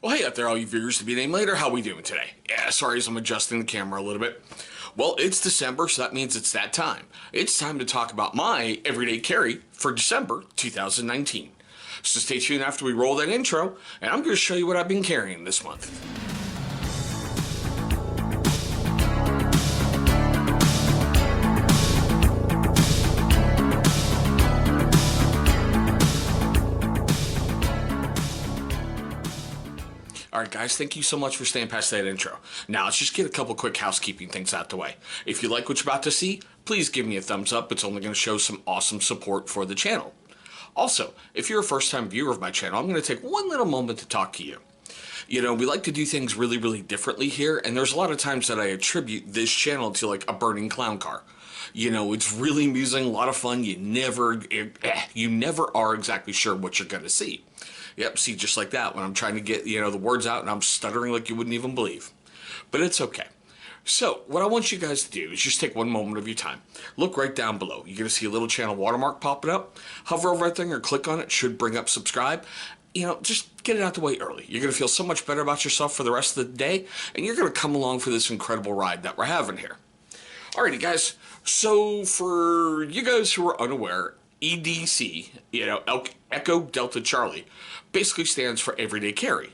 Well, hey out there, all you viewers to be named later. How we doing today? Yeah, sorry as I'm adjusting the camera a little bit. Well, it's December, so that means it's that time. It's time to talk about my everyday carry for December 2019. So stay tuned after we roll that intro, and I'm going to show you what I've been carrying this month. Alright guys, thank you so much for staying past that intro. Now let's just get a couple quick housekeeping things out the way. If you like what you're about to see, please give me a thumbs up. It's only going to show some awesome support for the channel. Also, if you're a first time viewer of my channel, I'm going to take one little moment to talk to you. You know, we like to do things really differently here, and there's a lot of times that I attribute this channel to like a burning clown car. You know, it's really amusing, a lot of fun. You never are exactly sure what you're going to see. Yep, see, just like that, when I'm trying to get, the words out and I'm stuttering like you wouldn't even believe. But it's okay. So, what I want you guys to do is just take one moment of your time. Look right down below. You're going to see a little channel watermark popping up. Hover over that thing or click on it. It should bring up subscribe. Just get it out the way early. You're going to feel so much better about yourself for the rest of the day, and you're going to come along for this incredible ride that we're having here. Alrighty, guys. So, for you guys who are unaware, EDC, Echo Delta Charlie, basically stands for everyday carry.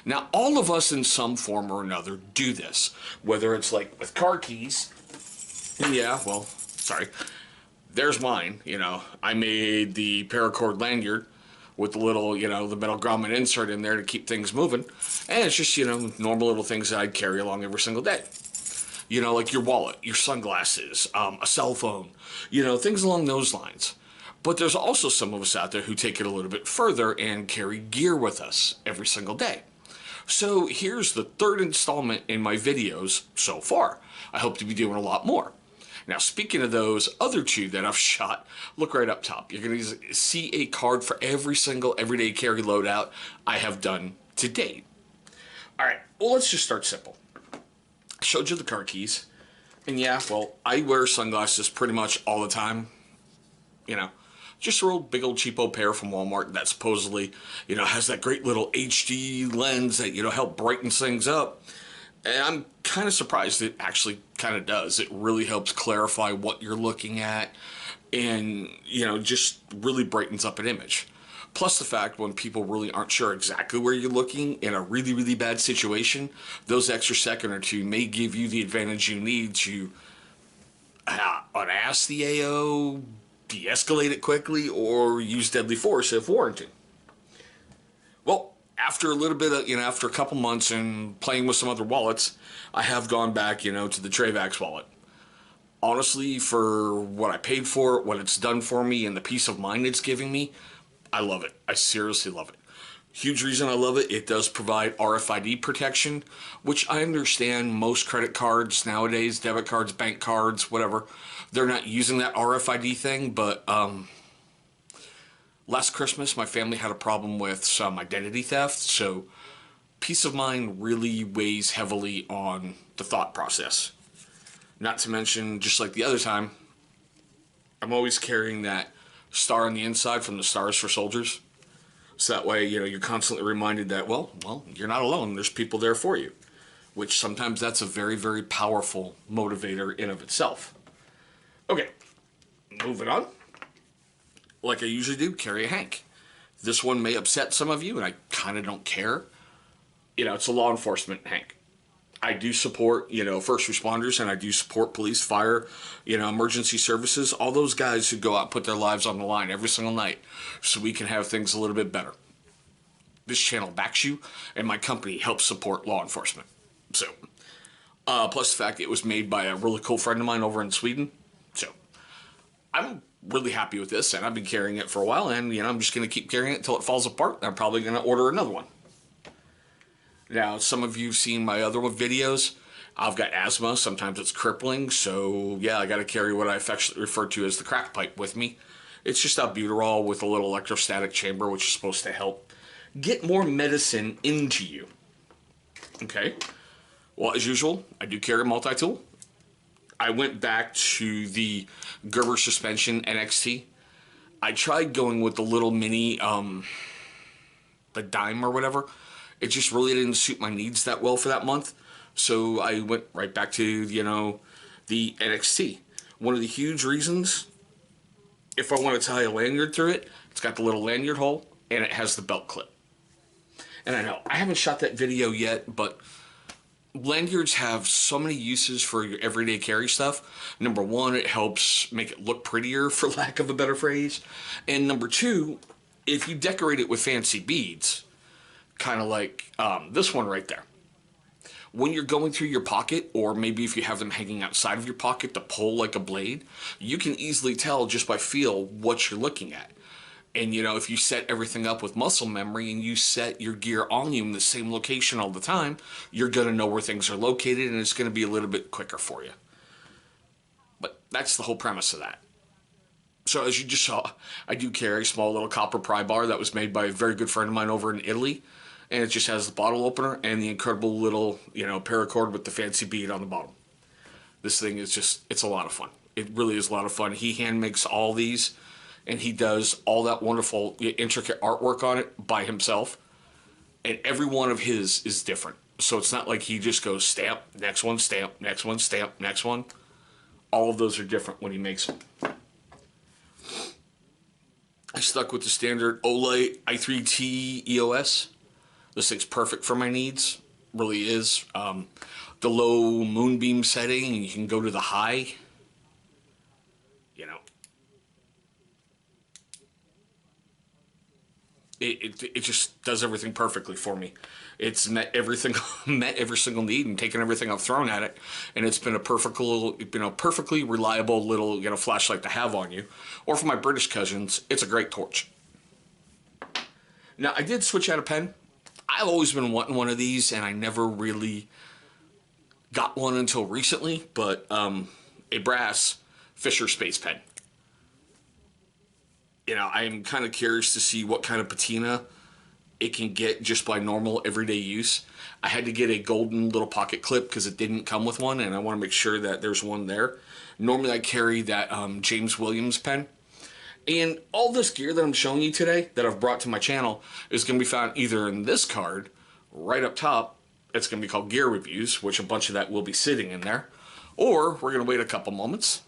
Now, all of us in some form or another do this, whether it's like with car keys. Yeah, well, sorry. There's mine, I made the paracord lanyard with the little, the metal grommet insert in there to keep things moving. And it's just, normal little things that I'd carry along every single day. Like your wallet, your sunglasses, a cell phone, things along those lines. But there's also some of us out there who take it a little bit further and carry gear with us every single day. So here's the third installment in my videos so far. I hope to be doing a lot more. Now, speaking of those other two that I've shot, look right up top. You're going to see a card for every single everyday carry loadout I have done to date. All right, well, let's just start simple. I showed you the car keys. And yeah, well, I wear sunglasses pretty much all the time. Just a real big old cheapo pair from Walmart that supposedly, has that great little HD lens that, help brighten things up. And I'm kind of surprised it actually kind of does. It really helps clarify what you're looking at and, just really brightens up an image. Plus the fact when people really aren't sure exactly where you're looking in a really bad situation, those extra second or two may give you the advantage you need to unask the AO, de-escalate it quickly, or use deadly force if warranted. Well, after a little bit of, after a couple months and playing with some other wallets, I have gone back, to the Travax wallet. Honestly, for what I paid for it, what it's done for me, and the peace of mind it's giving me, I love it. I seriously love it. Huge reason I love it, it does provide RFID protection, which I understand most credit cards nowadays, debit cards, bank cards, whatever, they're not using that RFID thing, but last Christmas my family had a problem with some identity theft, so peace of mind really weighs heavily on the thought process. Not to mention, just like the other time, I'm always carrying that star on the inside from the Stars for Soldiers. So that way, you're constantly reminded that, well, you're not alone. There's people there for you. Which sometimes that's a very powerful motivator in of itself. Okay, moving on. Like I usually do, carry a Hank. This one may upset some of you, and I kind of don't care. It's a law enforcement Hank. I do support, first responders, and I do support police, fire, emergency services, all those guys who go out and put their lives on the line every single night so we can have things a little bit better. This channel backs you, and my company helps support law enforcement. So, plus the fact it was made by a really cool friend of mine over in Sweden. So, I'm really happy with this, and I've been carrying it for a while, and, I'm just going to keep carrying it until it falls apart. I'm probably going to order another one. Now, some of you have seen my other videos. I've got asthma. Sometimes it's crippling. So, yeah, I got to carry what I affectionately refer to as the crack pipe with me. It's just albuterol with a little electrostatic chamber, which is supposed to help get more medicine into you. Okay. Well, as usual, I do carry a multi-tool. I went back to the Gerber suspension NXT. I tried going with the little mini, the dime or whatever. it just really didn't suit my needs that well for that month. So I went right back to, you know, the NXT. One of the huge reasons, if I want to tie a lanyard through it, it's got the little lanyard hole and it has the belt clip. And I know I haven't shot that video yet, but lanyards have so many uses for your everyday carry stuff. Number one, it helps make it look prettier, for lack of a better phrase. And number two, if you decorate it with fancy beads, kind of like this one right there, when you're going through your pocket, or maybe if you have them hanging outside of your pocket to pull like a blade, you can easily tell just by feel what you're looking at. And, you know, if you set everything up with muscle memory and you set your gear on you in the same location all the time, you're going to know where things are located, and it's going to be a little bit quicker for you. But that's the whole premise of that. So as you just saw, I do carry a small little copper pry bar that was made by a very good friend of mine over in Italy. And it just has the bottle opener and the incredible little, you know, paracord with the fancy bead on the bottom. This thing is just, it's a lot of fun. It really is a lot of fun. He hand makes all these, and he does all that wonderful, intricate artwork on it by himself. And every one of his is different. So it's not like he just goes stamp, next one, stamp, next one, stamp, next one. All of those are different when he makes them. I stuck with the standard Olay i3T EOS. This thing's perfect for my needs, really is. The low moonbeam setting, you can go to the high. You know, it just does everything perfectly for me. It's met everything, met every single need, and taken everything I've thrown at it, and it's been a perfectly reliable little, you know, flashlight to have on you. Or for my British cousins, it's a great torch. Now, I did switch out a pen. I've always been wanting one of these, and I never really got one until recently, but a brass Fisher Space Pen. You know, I'm kind of curious to see what kind of patina it can get just by normal everyday use. I had to get a golden little pocket clip because it didn't come with one, and I want to make sure that there's one there. Normally I carry that James Williams pen. And all this gear that I'm showing you today, that I've brought to my channel, is going to be found either in this card, right up top. It's going to be called Gear Reviews, which a bunch of that will be sitting in there. Or we're going to wait a couple moments.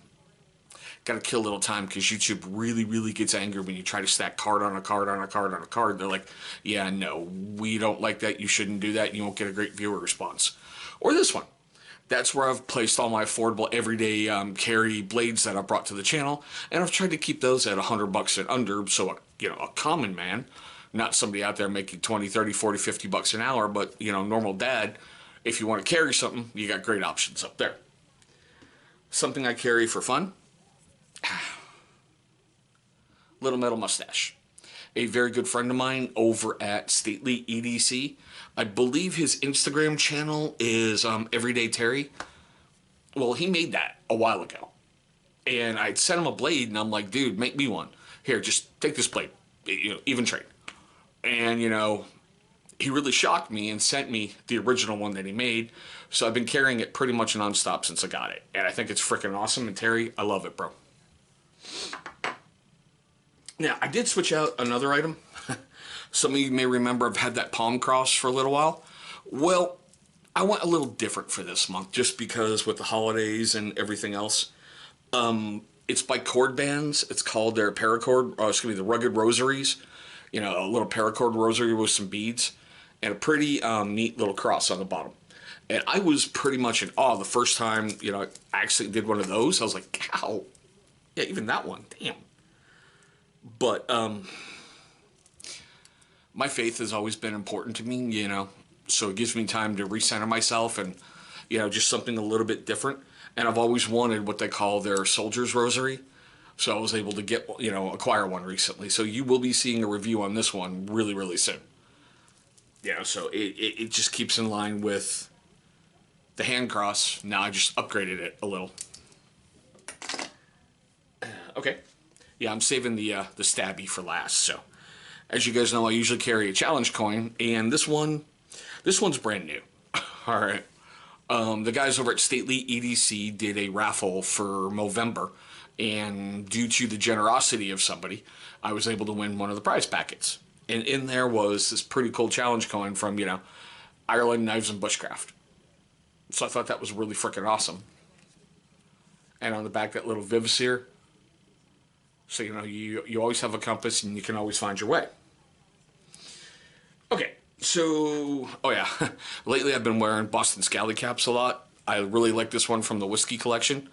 Got to kill a little time because YouTube really, really gets angry when you try to stack card on a card on a card on a card. They're like, yeah, no, we don't like that. You shouldn't do that. You won't get a great viewer response. Or this one. That's where I've placed all my affordable everyday carry blades that I brought to the channel, and I've tried to keep those at $100 and under, so a common man, not somebody out there making 20, 30, 40, 50 bucks an hour, but normal dad, if you want to carry something, you got great options up there. Something I carry for fun, Little Metal Mustache. A very good friend of mine over at Stately EDC. I believe his Instagram channel is Everyday Terry. Well, he made that a while ago. And I'd sent him a blade, and I'm like, dude, make me one. Here, just take this blade. Even trade. And, he really shocked me and sent me the original one that he made. So I've been carrying it pretty much nonstop since I got it. And I think it's freaking awesome. And Terry, I love it, bro. Now, I did switch out another item. Some of you may remember I've had that palm cross for a little while. Well, I went a little different for this month just because with the holidays and everything else. It's by Cord Bands. It's called their paracord, the Rugged Rosaries. A little paracord rosary with some beads and a pretty neat little cross on the bottom. And I was pretty much in awe the first time, I actually did one of those. I was like, ow. Yeah, even that one. Damn. But my faith has always been important to me, so it gives me time to recenter myself and, just something a little bit different. And I've always wanted what they call their soldier's rosary. So I was able to get, acquire one recently. So you will be seeing a review on this one really, really soon. So it just keeps in line with the hand cross. Now I just upgraded it a little. Okay. Yeah, I'm saving the stabby for last. So, as you guys know, I usually carry a challenge coin, and this one's brand new. All right. The guys over at Stately EDC did a raffle for Movember, and due to the generosity of somebody, I was able to win one of the prize packets. And in there was this pretty cool challenge coin from, Ireland Knives and Bushcraft. So I thought that was really freaking awesome. And on the back, that little Viviseer. So, you always have a compass and you can always find your way. Okay, so, oh yeah, lately I've been wearing Boston Scally caps a lot. I really like this one from the whiskey collection.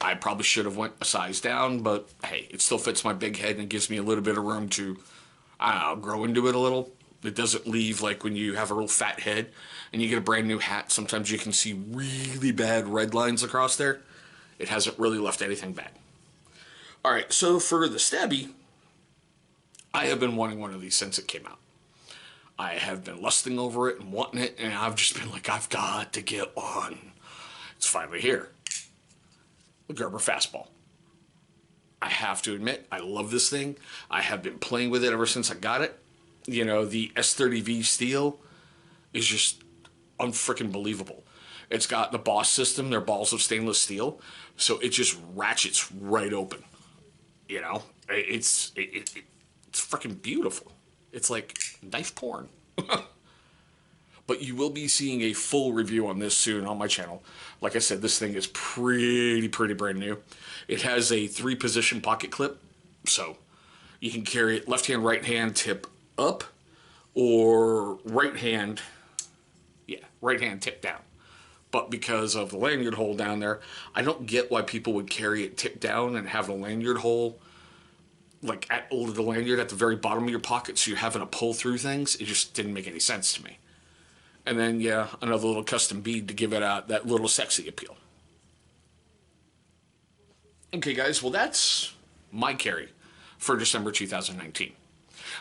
I probably should have went a size down, but hey, it still fits my big head and gives me a little bit of room to, I don't know, grow into it a little. It doesn't leave like when you have a real fat head and you get a brand new hat. Sometimes you can see really bad red lines across there. It hasn't really left anything bad. All right, so for the Stabby, I have been wanting one of these since it came out. I have been lusting over it and wanting it, and I've just been like, I've got to get one. It's finally here. The Gerber fastball. I have to admit, I love this thing. I have been playing with it ever since I got it. The S30V steel is just unfreaking believable. It's got the Boss system, their balls of stainless steel, so it just ratchets right open. It's freaking beautiful. It's like knife porn. But you will be seeing a full review on this soon on my channel. Like I said, this thing is pretty brand new. It has a 3-position pocket clip, so you can carry it left hand, right hand, tip up, or right hand tip down. But because of the lanyard hole down there, I don't get why people would carry it tip down and have the lanyard hole like at the lanyard at the very bottom of your pocket, so you're having to pull through things. It just didn't make any sense to me. And then, yeah, another little custom bead to give it that little sexy appeal. Okay, guys, well, that's my carry for December 2019.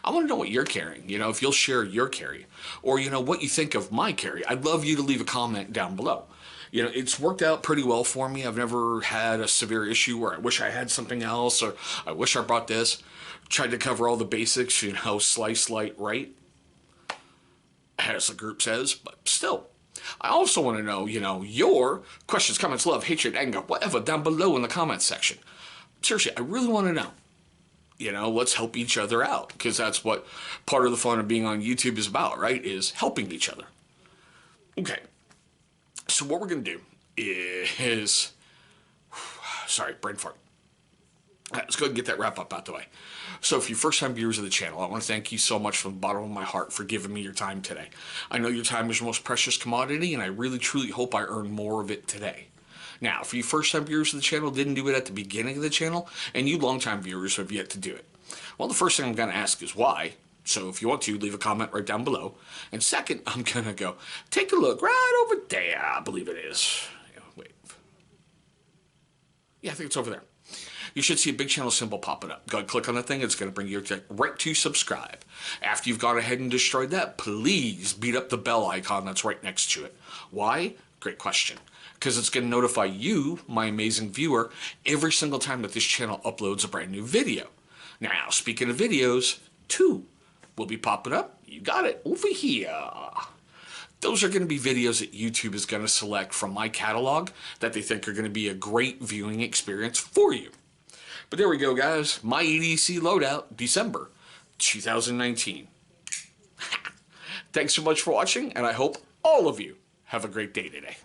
I want to know what you're carrying, if you'll share your carry, or, what you think of my carry. I'd love you to leave a comment down below. It's worked out pretty well for me. I've never had a severe issue where I wish I had something else, or I wish I brought this. Tried to cover all the basics, slice, light, right, as the group says, but still. I also want to know, your questions, comments, love, hatred, anger, whatever, down below in the comments section. Seriously, I really want to know. Let's help each other out, because that's what part of the fun of being on YouTube is about, right? Is helping each other. Okay. So what we're going to do is, sorry, brain fart. All right, let's go ahead and get that wrap up out the way. So if you're first-time viewers of the channel, I want to thank you so much from the bottom of my heart for giving me your time today. I know your time is your most precious commodity, and I really, truly hope I earn more of it today. Now, for you first-time viewers of the channel, didn't do it at the beginning of the channel, and you long-time viewers have yet to do it. Well, the first thing I'm going to ask is why. So if you want to, leave a comment right down below. And second, I'm going to go, take a look right over there. I believe it is. Wait. Yeah, I think it's over there. You should see a big channel symbol popping up. Go ahead and click on that thing. It's going to bring you right to subscribe. After you've gone ahead and destroyed that, please beat up the bell icon that's right next to it. Why? Great question. Because it's going to notify you, my amazing viewer, every single time that this channel uploads a brand new video. Now, speaking of videos, 2 will be popping up. You got it over here. Those are going to be videos that YouTube is going to select from my catalog that they think are going to be a great viewing experience for you. But there we go, guys. My EDC loadout, December 2019. Thanks so much for watching, and I hope all of you have a great day today.